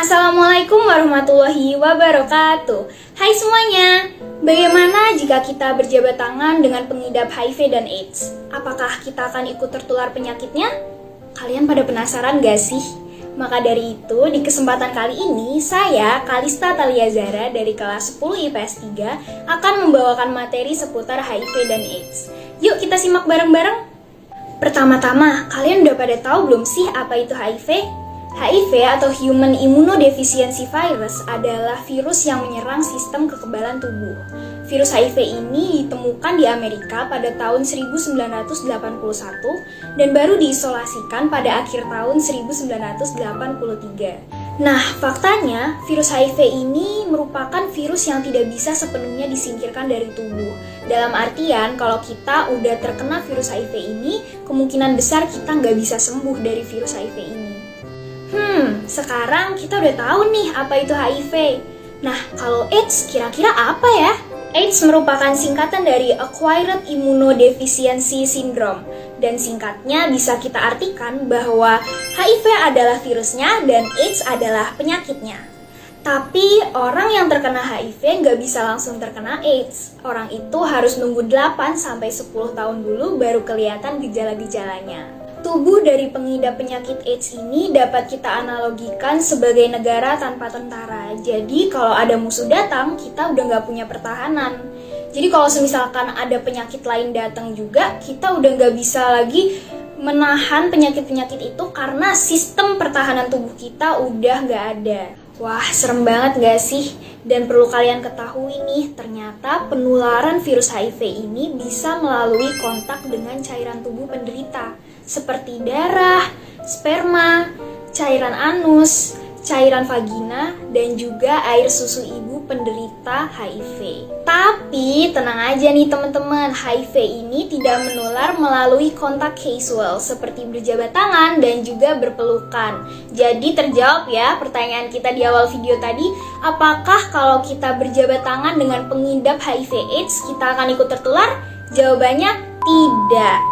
Assalamualaikum warahmatullahi wabarakatuh. Hai semuanya, bagaimana jika kita berjabat tangan dengan pengidap HIV dan AIDS? Apakah kita akan ikut tertular penyakitnya? Kalian pada penasaran gak sih? Maka dari itu, di kesempatan kali ini, saya, Kalista Talia Zara dari kelas 10 IPS 3 akan membawakan materi seputar HIV dan AIDS. Yuk kita simak bareng-bareng. Pertama-tama, kalian udah pada tahu belum sih apa itu HIV? HIV atau Human Immunodeficiency Virus adalah virus yang menyerang sistem kekebalan tubuh. Virus HIV ini ditemukan di Amerika pada tahun 1981 dan baru diisolasikan pada akhir tahun 1983. Nah, faktanya virus HIV ini merupakan virus yang tidak bisa sepenuhnya disingkirkan dari tubuh. Dalam artian, kalau kita udah terkena virus HIV ini, kemungkinan besar kita nggak bisa sembuh dari virus HIV ini. Sekarang kita udah tahu nih apa itu HIV. Nah, kalau AIDS kira-kira apa ya? AIDS merupakan singkatan dari Acquired Immunodeficiency Syndrome. Dan singkatnya bisa kita artikan bahwa HIV adalah virusnya dan AIDS adalah penyakitnya. Tapi orang yang terkena HIV nggak bisa langsung terkena AIDS. Orang itu harus nunggu 8-10 tahun dulu baru kelihatan gejala-gejalanya. Tubuh dari pengidap penyakit AIDS ini dapat kita analogikan sebagai negara tanpa tentara. Jadi kalau ada musuh datang, kita udah nggak punya pertahanan. Jadi kalau misalkan ada penyakit lain datang juga, kita udah nggak bisa lagi menahan penyakit-penyakit itu karena sistem pertahanan tubuh kita udah nggak ada. Wah, serem banget gak sih? Dan perlu kalian ketahui nih, ternyata penularan virus HIV ini bisa melalui kontak dengan cairan tubuh penderita seperti darah, sperma, cairan anus, cairan vagina, dan juga air susu ibu penderita HIV. Tapi tenang aja nih teman-teman, HIV ini tidak menular melalui kontak casual seperti berjabat tangan dan juga berpelukan. Jadi terjawab ya pertanyaan kita di awal video tadi, apakah kalau kita berjabat tangan dengan pengidap HIV AIDS kita akan ikut tertular? Jawabannya tidak.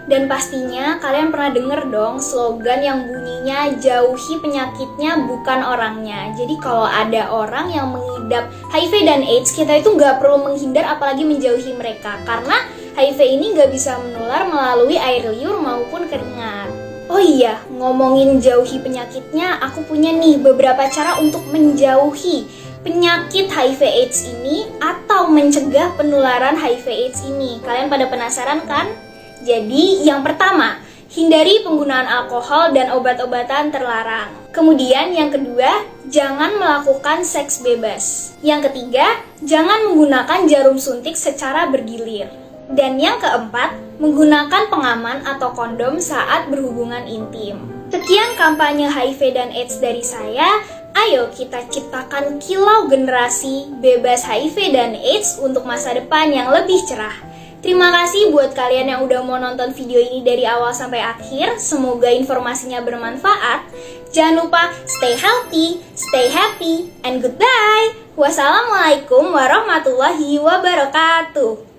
Dan pastinya kalian pernah denger dong slogan yang bunyinya jauhi penyakitnya bukan orangnya. Jadi kalau ada orang yang mengidap HIV dan AIDS, kita itu nggak perlu menghindar apalagi menjauhi mereka. Karena HIV ini nggak bisa menular melalui air liur maupun keringat. Oh iya, ngomongin jauhi penyakitnya, aku punya nih beberapa cara untuk menjauhi penyakit HIV AIDS ini atau mencegah penularan HIV AIDS ini. Kalian pada penasaran kan? Jadi, yang pertama, hindari penggunaan alkohol dan obat-obatan terlarang. Kemudian, yang kedua, jangan melakukan seks bebas. Yang ketiga, jangan menggunakan jarum suntik secara bergilir. Dan yang keempat, menggunakan pengaman atau kondom saat berhubungan intim. Sekian kampanye HIV dan AIDS dari saya. Ayo kita ciptakan kilau generasi bebas HIV dan AIDS untuk masa depan yang lebih cerah. Terima kasih buat kalian yang udah mau nonton video ini dari awal sampai akhir. Semoga informasinya bermanfaat. Jangan lupa stay healthy, stay happy, and goodbye. Wassalamualaikum warahmatullahi wabarakatuh.